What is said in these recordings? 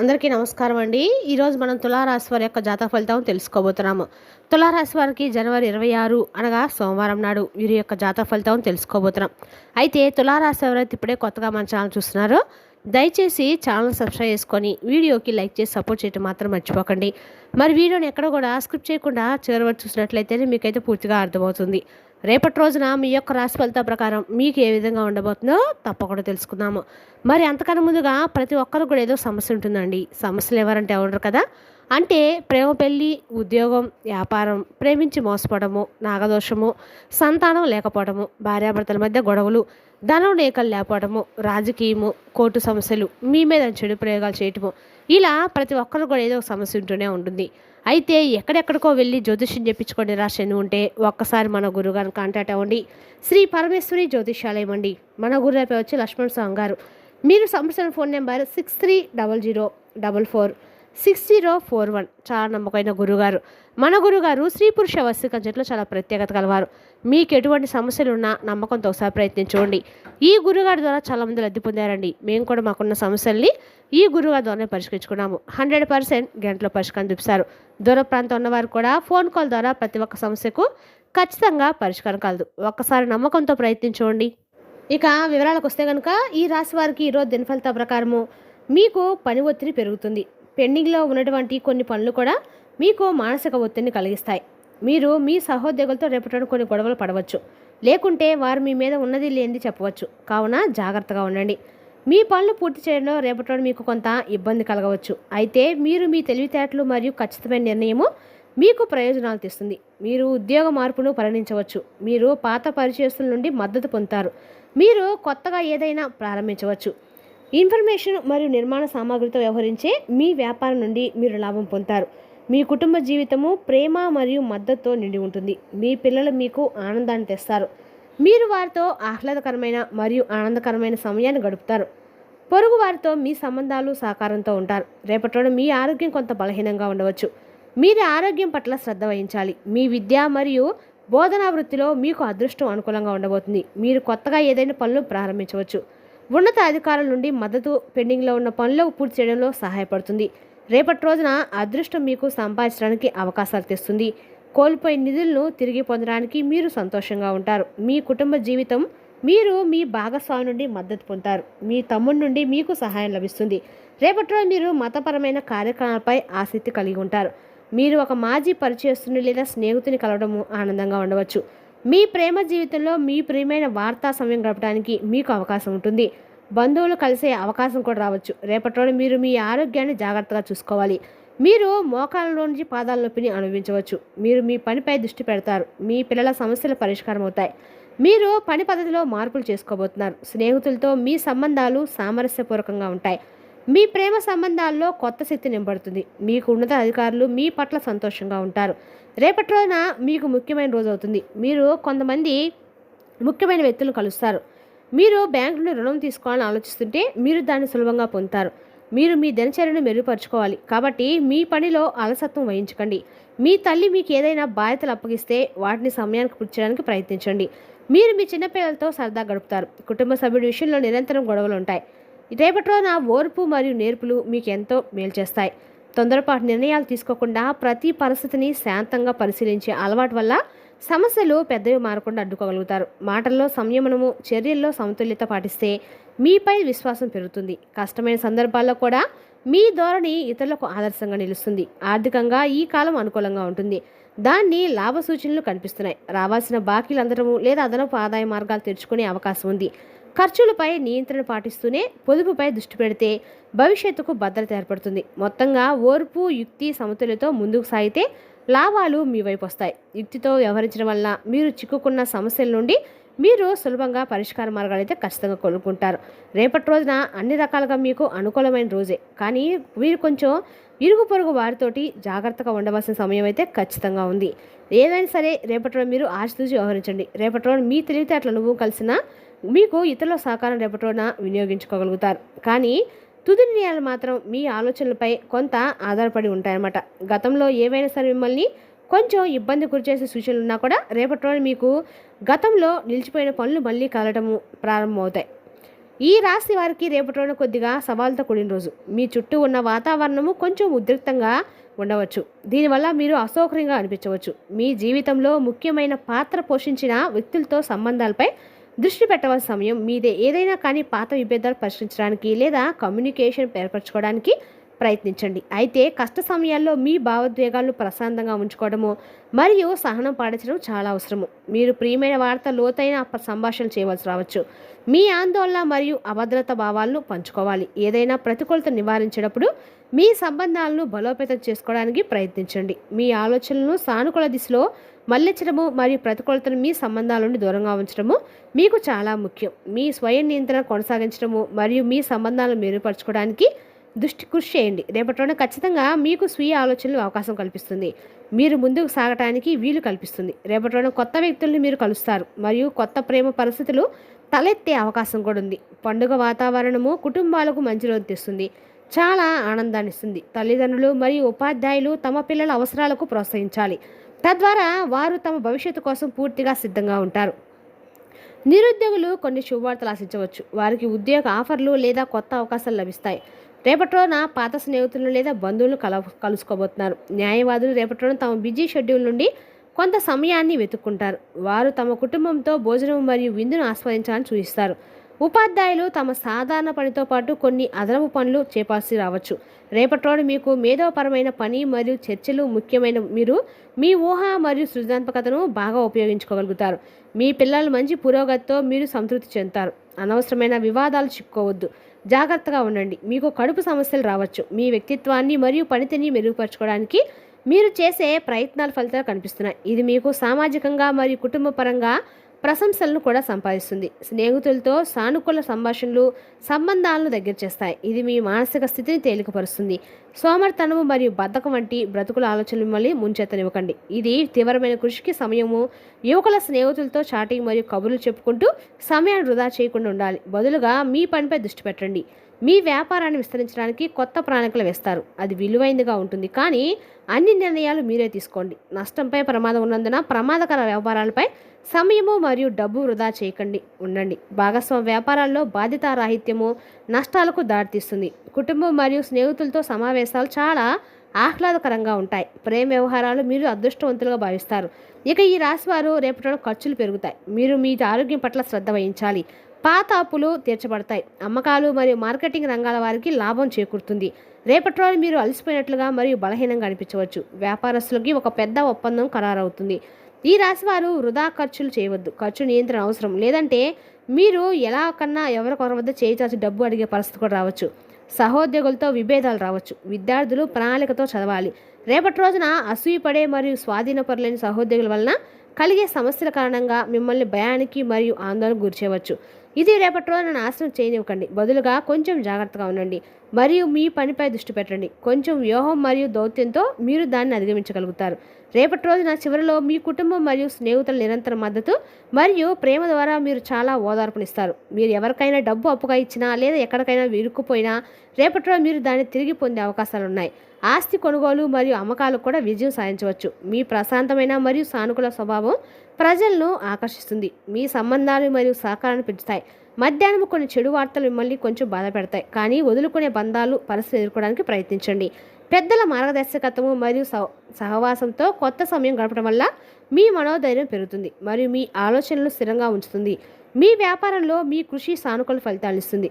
అందరికీ నమస్కారం అండి. ఈరోజు మనం తులారాశి వారి యొక్క జాతక ఫలితం తెలుసుకోబోతున్నాము. తులారాశి వారికి జనవరి 26 అనగా సోమవారం నాడు వీరి యొక్క జాతక ఫలితం తెలుసుకోబోతున్నాం. అయితే తులారాశి ఎవరైతే ఇప్పుడే కొత్తగా మన ఛానల్ చూస్తున్నారో దయచేసి ఛానల్ సబ్స్క్రైబ్ చేసుకొని వీడియోకి లైక్ చేసి సపోర్ట్ చేయడం మాత్రం మర్చిపోకండి. మరి వీడియోని ఎక్కడ కూడా స్క్రిప్ట్ చేయకుండా చివరి వరకు చూసినట్లయితేనే మీకైతే పూర్తిగా అర్థమవుతుంది. రేపటి రోజున మీ యొక్క రాశి ఫలితాల ప్రకారం మీకు ఏ విధంగా ఉండబోతుందో తప్పకుండా తెలుసుకుందాము. మరి అంతకన్నా ముందుగా ప్రతి ఒక్కరు కూడా ఏదో సమస్య ఉంటుందండి. సమస్యలు ఎవరంటే ఉండరు కదా. అంటే ప్రేమ, పెళ్ళి, ఉద్యోగం, వ్యాపారం, ప్రేమించి మోసపోవడము, నాగదోషము, సంతానం లేకపోవడము, భార్యాభర్తల మధ్య గొడవలు, ధనం లేకలు లేకపోవడము, రాజకీయము, కోర్టు సమస్యలు, మీ మీద చెడు ప్రయోగాలు చేయటము, ఇలా ప్రతి ఒక్కరు కూడా ఏదో ఒక సమస్య ఉంటూనే ఉంటుంది. అయితే ఎక్కడెక్కడికో వెళ్ళి జ్యోతిష్యం చెప్పించుకొని నిరాశ ఉంటే ఒక్కసారి మన గురుగారిని కాంటాక్ట్ అవ్వండి. శ్రీ పరమేశ్వరి జ్యోతిష్యాలయం అండి. మన గురువు వచ్చి లక్ష్మణ్ స్వామి గారు. మీరు సంప్రదించిన ఫోన్ నెంబర్ 63006041. చాలా నమ్మకమైన గురుగారు. మన గురుగారు స్త్రీ పురుష వశీకరణలో చాలా ప్రత్యేకత కలవారు. మీకు ఎటువంటి సమస్యలు ఉన్నా నమ్మకంతో ఒకసారి ప్రయత్నించండి. ఈ గురుగారి ద్వారా చాలామంది లబ్ధి పొందారండి. మేము కూడా మాకున్న సమస్యల్ని ఈ గురుగారి ద్వారానే పరిష్కరించుకున్నాము. 100% గంటలో పరిష్కారం చూపిస్తారు. దూర ప్రాంతం ఉన్నవారు కూడా ఫోన్ కాల్ ద్వారా ప్రతి ఒక్క సమస్యకు ఖచ్చితంగా పరిష్కారం కలదు. ఒక్కసారి నమ్మకంతో ప్రయత్నించండి. ఇక వివరాలకు వస్తే కనుక ఈ రాశి వారికి ఈరోజు దినఫలిత ప్రకారము మీకు పని ఒత్తిడి పెరుగుతుంది. పెండింగ్లో ఉన్నటువంటి కొన్ని పనులు కూడా మీకు మానసిక ఒత్తిడిని కలిగిస్తాయి. మీరు మీ సహోద్యోగులతో రేపటి కొన్ని గొడవలు పడవచ్చు, లేకుంటే వారు మీ మీద ఉన్నది లేనిది చెప్పవచ్చు. కావున జాగ్రత్తగా ఉండండి. మీ పనులు పూర్తి చేయడంలో రేపటి మీకు కొంత ఇబ్బంది కలగవచ్చు. అయితే మీరు మీ తెలివితేటలు మరియు ఖచ్చితమైన నిర్ణయము మీకు ప్రయోజనాలు తెస్తుంది. మీరు ఉద్యోగ మార్పును పరిగణించవచ్చు. మీరు పాత పరిచయస్తుల నుండి మద్దతు పొందుతారు. మీరు కొత్తగా ఏదైనా ప్రారంభించవచ్చు. ఇన్ఫర్మేషన్ మరియు నిర్మాణ సామాగ్రితో వ్యవహరించే మీ వ్యాపారం నుండి మీరు లాభం పొందుతారు. మీ కుటుంబ జీవితము ప్రేమ మరియు మద్దతుతో నిండి ఉంటుంది. మీ పిల్లలు మీకు ఆనందాన్ని తెస్తారు. మీరు వారితో ఆహ్లాదకరమైన మరియు ఆనందకరమైన సమయాన్ని గడుపుతారు. పొరుగు వారితో మీ సంబంధాలు సహకారంతో ఉంటారు. రేపటి మీ ఆరోగ్యం కొంత బలహీనంగా ఉండవచ్చు. మీరు ఆరోగ్యం పట్ల శ్రద్ధ వహించాలి. మీ విద్య మరియు బోధనా వృత్తిలో మీకు అదృష్టం అనుకూలంగా ఉండబోతుంది. మీరు కొత్తగా ఏదైనా పనులు ప్రారంభించవచ్చు. ఉన్నత అధికారుల నుండి మద్దతు పెండింగ్లో ఉన్న పనులు పూర్తి చేయడంలో సహాయపడుతుంది. రేపటి రోజున అదృష్టం మీకు సంపాదించడానికి అవకాశాలు తెస్తుంది. కోల్పోయిన నిధులను తిరిగి పొందడానికి మీరు సంతోషంగా ఉంటారు. మీ కుటుంబ జీవితం మీరు మీ భాగస్వామి నుండి మద్దతు పొందుతారు. మీ తమ్ముడి నుండి మీకు సహాయం లభిస్తుంది. రేపటి రోజు మీరు మతపరమైన కార్యక్రమాలపై ఆసక్తి కలిగి ఉంటారు. మీరు ఒక మాజీ పరిచయస్తుని లేదా స్నేహితుని కలవడము ఆనందంగా ఉండవచ్చు. మీ ప్రేమ జీవితంలో మీ ప్రియమైన వార్తా సమయం గడపడానికి మీకు అవకాశం ఉంటుంది. బంధువులు కలిసే అవకాశం కూడా రావచ్చు. రేపటి రోజు మీరు మీ ఆరోగ్యాన్ని జాగ్రత్తగా చూసుకోవాలి. మీరు మోకాళ్ళలో నుంచి పాదాల నొప్పిని అనుభవించవచ్చు. మీరు మీ పనిపై దృష్టి పెడతారు. మీ పిల్లల సమస్యలు పరిష్కారం అవుతాయి. మీరు పని పద్ధతిలో మార్పులు చేసుకోబోతున్నారు. స్నేహితులతో మీ సంబంధాలు సామరస్యపూర్వకంగా ఉంటాయి. మీ ప్రేమ సంబంధాల్లో కొత్త శక్తి నింపడుతుంది. మీకు ఉన్నత అధికారులు మీ పట్ల సంతోషంగా ఉంటారు. రేపటి రోజున మీకు ముఖ్యమైన రోజు అవుతుంది. మీరు కొంతమంది ముఖ్యమైన వ్యక్తులను కలుస్తారు. మీరు బ్యాంకు నుండి రుణం తీసుకోవాలని ఆలోచిస్తుంటే మీరు దాన్ని సులభంగా పొందుతారు. మీరు మీ దినచర్యను మెరుగుపరుచుకోవాలి. కాబట్టి మీ పనిలో అలసత్వం వహించకండి. మీ తల్లి మీకు ఏదైనా బాధ్యతలు అప్పగిస్తే వాటిని సమయానికి పూర్తి చేయడానికి ప్రయత్నించండి. మీరు మీ చిన్నపిల్లలతో సరదా గడుపుతారు. కుటుంబ సభ్యుడి విషయంలో నిరంతరం గొడవలు ఉంటాయి. రేపటి రోజున ఓర్పు మరియు నేర్పులు మీకు ఎంతో మేలు చేస్తాయి. తొందరపాటు నిర్ణయాలు తీసుకోకుండా ప్రతి పరిస్థితిని శాంతంగా పరిశీలించే అలవాటు వల్ల సమస్యలు పెద్దవి మారకుండా అడ్డుకోగలుగుతారు. మాటల్లో సంయమనము, చర్యల్లో సమతుల్యత పాటిస్తే మీపై విశ్వాసం పెరుగుతుంది. కష్టమైన సందర్భాల్లో కూడా మీ ధోరణి ఇతరులకు ఆదర్శంగా నిలుస్తుంది. ఆర్థికంగా ఈ కాలం అనుకూలంగా ఉంటుంది. దాన్ని లాభ సూచనలు కనిపిస్తున్నాయి. రావాల్సిన బాకీలు అందడము లేదా అదనపు ఆదాయ మార్గాలు తెరుచుకునే అవకాశం ఉంది. ఖర్చులపై నియంత్రణ పాటిస్తూనే పొదుపుపై దృష్టి పెడితే భవిష్యత్తుకు భద్రత ఏర్పడుతుంది. మొత్తంగా ఓర్పు, యుక్తి, సమతుల్యతో ముందుకు సాగితే లాభాలు మీ వైపు వస్తాయి. యుక్తితో వ్యవహరించడం వల్ల మీరు చిక్కుకున్న సమస్యల నుండి మీరు సులభంగా పరిష్కార మార్గాలు అయితే ఖచ్చితంగా కొనుక్కుంటారు. రేపటి రోజున అన్ని రకాలుగా మీకు అనుకూలమైన రోజే. కానీ మీరు కొంచెం ఇరుగు పొరుగు వారితోటి జాగ్రత్తగా ఉండవలసిన సమయం అయితే ఖచ్చితంగా ఉంది. ఏదైనా సరే రేపటి రోజు మీరు ఆచితూచి వ్యవహరించండి. రేపటి రోజు మీ తెలివితేటల అనుభవం కలిసిన మీకు ఇతరుల సహకారం రేపటి రోజున వినియోగించుకోగలుగుతారు. కానీ తుది నిర్ణయాలు మాత్రం మీ ఆలోచనలపై కొంత ఆధారపడి ఉంటాయన్నమాట. గతంలో ఏవైనా సరే మిమ్మల్ని కొంచెం ఇబ్బంది గురిచేసే సూచనలు ఉన్నా కూడా రేపటి రోజు మీకు గతంలో నిలిచిపోయిన పనులు మళ్ళీ కలటము ప్రారంభమవుతాయి. ఈ రాశి వారికి రేపటి రోజున కొద్దిగా సవాలుతో కూడిన రోజు. మీ చుట్టూ ఉన్న వాతావరణము కొంచెం ఉద్రిక్తంగా ఉండవచ్చు. దీనివల్ల మీరు అసౌకర్యంగా అనిపించవచ్చు. మీ జీవితంలో ముఖ్యమైన పాత్ర పోషించిన వ్యక్తులతో సంబంధాలపై దృష్టి పెట్టవలసిన సమయం మీదే. ఏదైనా కానీ పాత విభేదాలు పరిష్కరించడానికి లేదా కమ్యూనికేషన్ ఏర్పరచుకోవడానికి ప్రయత్నించండి. అయితే కష్ట సమయాల్లో మీ భావోద్వేగాలను ప్రశాంతంగా ఉంచుకోవడము మరియు సహనం పాటించడం చాలా అవసరము. మీరు ప్రియమైన వారితో లోతైన సంభాషణ చేయవలసి రావచ్చు. మీ ఆందోళన మరియు అభద్రత భావాలను పంచుకోవాలి. ఏదైనా ప్రతికూలత నివారించేటప్పుడు మీ సంబంధాలను బలోపేతం చేసుకోవడానికి ప్రయత్నించండి. మీ ఆలోచనలను సానుకూల దిశలో మళ్లించడము మరియు ప్రతికూలతను మీ సంబంధాల నుండి దూరంగా ఉంచడము మీకు చాలా ముఖ్యం. మీ స్వయం నియంత్రణ కొనసాగించడము మరియు మీ సంబంధాలను మెరుగుపరచుకోవడానికి కృషి చేయండి. రేపటి రోజున ఖచ్చితంగా మీకు స్వీయ ఆలోచనలు అవకాశం కల్పిస్తుంది. మీరు ముందుకు సాగటానికి వీలు కల్పిస్తుంది. రేపటి రోజున కొత్త వ్యక్తుల్ని మీరు కలుస్తారు మరియు కొత్త ప్రేమ పరిస్థితులు తలెత్తే అవకాశం కూడా ఉంది. పండుగ వాతావరణము కుటుంబాలకు మంచి రోజు తెస్తుంది, చాలా ఆనందాన్ని ఇస్తుంది. తల్లిదండ్రులు మరియు ఉపాధ్యాయులు తమ పిల్లల అవసరాలకు ప్రోత్సహించాలి. తద్వారా వారు తమ భవిష్యత్తు కోసం పూర్తిగా సిద్ధంగా ఉంటారు. నిరుద్యోగులు కొన్ని శుభవార్తలు ఆశించవచ్చు. వారికి ఉద్యోగ ఆఫర్లు లేదా కొత్త అవకాశాలు లభిస్తాయి. రేపటి రోజున పాత స్నేహితులను లేదా బంధువులను కలుసుకోబోతున్నారు. న్యాయవాదులు రేపటి రోజున తమ బిజీ షెడ్యూల్ నుండి కొంత సమయాన్ని వెతుక్కుంటారు. వారు తమ కుటుంబంతో భోజనం మరియు విందును ఆస్వాదించాలని సూచిస్తారు. ఉపాధ్యాయులు తమ సాధారణ పనితో పాటు కొన్ని అదనపు పనులు చేపాల్సి రావచ్చు. రేపటి రోజు మీకు మేధోపరమైన పని మరియు చర్చలు ముఖ్యమైన. మీరు మీ ఊహ మరియు సృజనాత్మకతను బాగా ఉపయోగించుకోగలుగుతారు. మీ పిల్లల మంచి పురోగతితో మీరు సంతృప్తి చెందుతారు. అనవసరమైన వివాదాలు చిక్కుకోవద్దు. జాగ్రత్తగా ఉండండి. మీకు కడుపు సమస్యలు రావచ్చు. మీ వ్యక్తిత్వాన్ని మరియు పనితీరుని మెరుగుపరచుకోవడానికి మీరు చేసే ప్రయత్నాల ఫలితాలు కనిపిస్తున్నాయి. ఇది మీకు సామాజికంగా మరియు కుటుంబ పరంగా ప్రశంసలను కూడా సంపాదిస్తుంది. స్నేహితులతో సానుకూల సంభాషణలు సంబంధాలను దగ్గర చేస్తాయి. ఇది మీ మానసిక స్థితిని తేలికపరుస్తుంది. సోమర్తనము మరియు బద్ధకం వంటి బ్రతుకుల ఆలోచనలు మిమ్మల్ని ముంచెత్తనివ్వకండి. ఇది తీవ్రమైన కృషికి సమయము. యువకుల స్నేహితులతో చాటింగ్ మరియు కబుర్లు చెప్పుకుంటూ సమయాన్ని వృధా చేయకుండా ఉండాలి. బదులుగా మీ పనిపై దృష్టి పెట్టండి. మీ వ్యాపారాన్ని విస్తరించడానికి కొత్త ప్రణాళికలు వేస్తారు. అది విలువైనదిగా ఉంటుంది, కానీ అన్ని నిర్ణయాలు మీరే తీసుకోండి. నష్టంపై ప్రమాదం ఉన్నందున ప్రమాదకర వ్యాపారాలపై సమయము మరియు డబ్బు వృధా చేయకండి ఉండండి. భాగస్వామ్య వ్యాపారాల్లో బాధ్యతారాహిత్యము నష్టాలకు దారితీస్తుంది. కుటుంబం మరియు స్నేహితులతో సమావేశాలు చాలా ఆహ్లాదకరంగా ఉంటాయి. ప్రేమ వ్యవహారాలు మీరు అదృష్టవంతులుగా భావిస్తారు. ఇక ఈ రాశివారు రేపటి ఖర్చులు పెరుగుతాయి. మీరు మీ ఆరోగ్యం పట్ల శ్రద్ధ వహించాలి. పాత అప్పులు తీర్చబడతాయి. అమ్మకాలు మరియు మార్కెటింగ్ రంగాల వారికి లాభం చేకూరుతుంది. రేపటి రోజు మీరు అలసిపోయినట్లుగా మరియు బలహీనంగా అనిపించవచ్చు. వ్యాపారస్తులకి ఒక పెద్ద ఒప్పందం ఖరారవుతుంది. ఈ రాశివారు వృధా ఖర్చులు చేయవద్దు. ఖర్చు నియంత్రణ అవసరం. లేదంటే మీరు ఎలా కన్నా ఎవరికొర వద్ద చేయించాల్సి డబ్బు అడిగే పరిస్థితి కూడా రావచ్చు. సహోద్యోగులతో విభేదాలు రావచ్చు. విద్యార్థులు ప్రణాళికతో చదవాలి. రేపటి రోజున అసూయపడే మరియు స్వాధీనపరులేని సహోద్యోగుల వలన కలిగే సమస్యల కారణంగా మిమ్మల్ని భయానికి మరియు ఆందోళనకు గురిచేయవచ్చు. ఇది రేపటి రోజున నాశనం చేయనివ్వకండి. బదులుగా కొంచెం జాగ్రత్తగా ఉండండి మరియు మీ పనిపై దృష్టి పెట్టండి. కొంచెం వ్యూహం మరియు దౌత్యంతో మీరు దాన్ని అధిగమించగలుగుతారు. రేపటి రోజున చివరిలో మీ కుటుంబం మరియు స్నేహితుల నిరంతర మద్దతు మరియు ప్రేమ ద్వారా మీరు చాలా ఓదార్పునిస్తారు. మీరు ఎవరికైనా డబ్బు అప్పుగా ఇచ్చినా లేదా ఎక్కడికైనా ఇరుక్కుపోయినా రేపటి రోజు మీరు దాన్ని తిరిగి పొందే అవకాశాలు ఉన్నాయి. ఆస్తి కొనుగోలు మరియు అమ్మకాలకు కూడా విజయం సాధించవచ్చు. మీ ప్రశాంతమైన మరియు సానుకూల స్వభావం ప్రజలను ఆకర్షిస్తుంది. మీ సంబంధాలు మరియు సహకారాన్ని పెంచుతాయి. మధ్యాహ్నం కొన్ని చెడు వార్తలు మిమ్మల్ని కొంచెం బాధ పెడతాయి, కానీ వదులుకునే బంధాలు పరిస్థితి ఎదుర్కోవడానికి ప్రయత్నించండి. పెద్దల మార్గదర్శకత్వము మరియు సహవాసంతో కొత్త సమయం గడపడం వల్ల మీ మనోధైర్యం పెరుగుతుంది మరియు మీ ఆలోచనలు స్థిరంగా ఉంచుతుంది. మీ వ్యాపారంలో మీ కృషి సానుకూల ఫలితాలు ఇస్తుంది.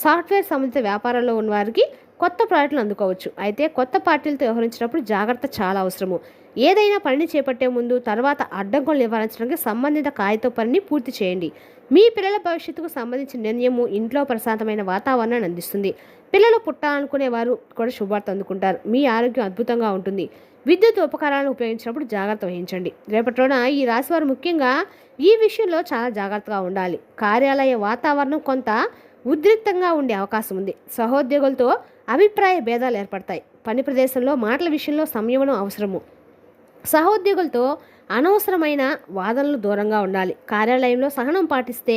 సాఫ్ట్వేర్ సంబంధిత వ్యాపారంలో ఉన్న వారికి కొత్త ప్రాజెక్టులు అందుకోవచ్చు. అయితే కొత్త పార్టీలతో వ్యవహరించినప్పుడు జాగ్రత్త చాలా అవసరము. ఏదైనా పనిని చేపట్టే ముందు తర్వాత అడ్డంకులు నివారించడానికి సంబంధిత కాగిత పనిని పూర్తి చేయండి. మీ పిల్లల భవిష్యత్తుకు సంబంధించిన నిర్ణయము ఇంట్లో ప్రశాంతమైన వాతావరణాన్ని అందిస్తుంది. పిల్లలు పుట్టాలనుకునే వారు కూడా శుభార్త అందుకుంటారు. మీ ఆరోగ్యం అద్భుతంగా ఉంటుంది. విద్యుత్ ఉపకరణాలను ఉపయోగించినప్పుడు జాగ్రత్త వహించండి. రేపటి రోజున ఈ రాశివారు ముఖ్యంగా ఈ విషయంలో చాలా జాగ్రత్తగా ఉండాలి. కార్యాలయ వాతావరణం కొంత ఉద్రిక్తంగా ఉండే అవకాశం ఉంది. సహోద్యోగులతో అభిప్రాయ భేదాలు ఏర్పడతాయి. పని ప్రదేశంలో మాటల విషయంలో సంయమనం అవసరము. సహోద్యోగులతో అనవసరమైన వాదనలు దూరంగా ఉండాలి. కార్యాలయంలో సహనం పాటిస్తే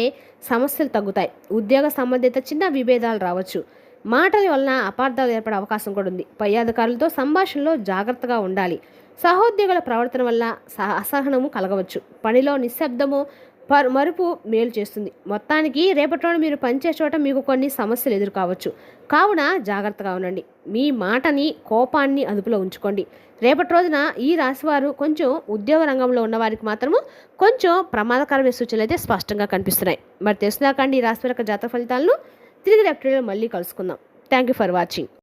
సమస్యలు తగ్గుతాయి. ఉద్యోగ సంబంధిత చిన్న విభేదాలు రావచ్చు. మాటల వలన అపార్థాలు ఏర్పడే అవకాశం కూడా ఉంది. పై అధికారులతో సంభాషణలో జాగ్రత్తగా ఉండాలి. సహోద్యోగుల ప్రవర్తన వల్ల అసహనము కలగవచ్చు. పనిలో నిశ్శబ్దము మరుపు మేలు చేస్తుంది. మొత్తానికి రేపటి రోజున మీరు పనిచేసే చోట మీకు కొన్ని సమస్యలు ఎదురు కావచ్చు. కావున జాగ్రత్తగా ఉండండి. మీ మాటని, కోపాన్ని అదుపులో ఉంచుకోండి. రేపటి రోజున ఈ రాశివారు కొంచెం ఉద్యోగ రంగంలో ఉన్నవారికి మాత్రము కొంచెం ప్రమాదకరమైన సూచనలు అయితే స్పష్టంగా కనిపిస్తున్నాయి. మరి తెలుసుదాకండి ఈ రాశి యొక్క జాతక ఫలితాలను తిరిగి రేపటి మళ్ళీ కలుసుకుందాం. Thank you for watching.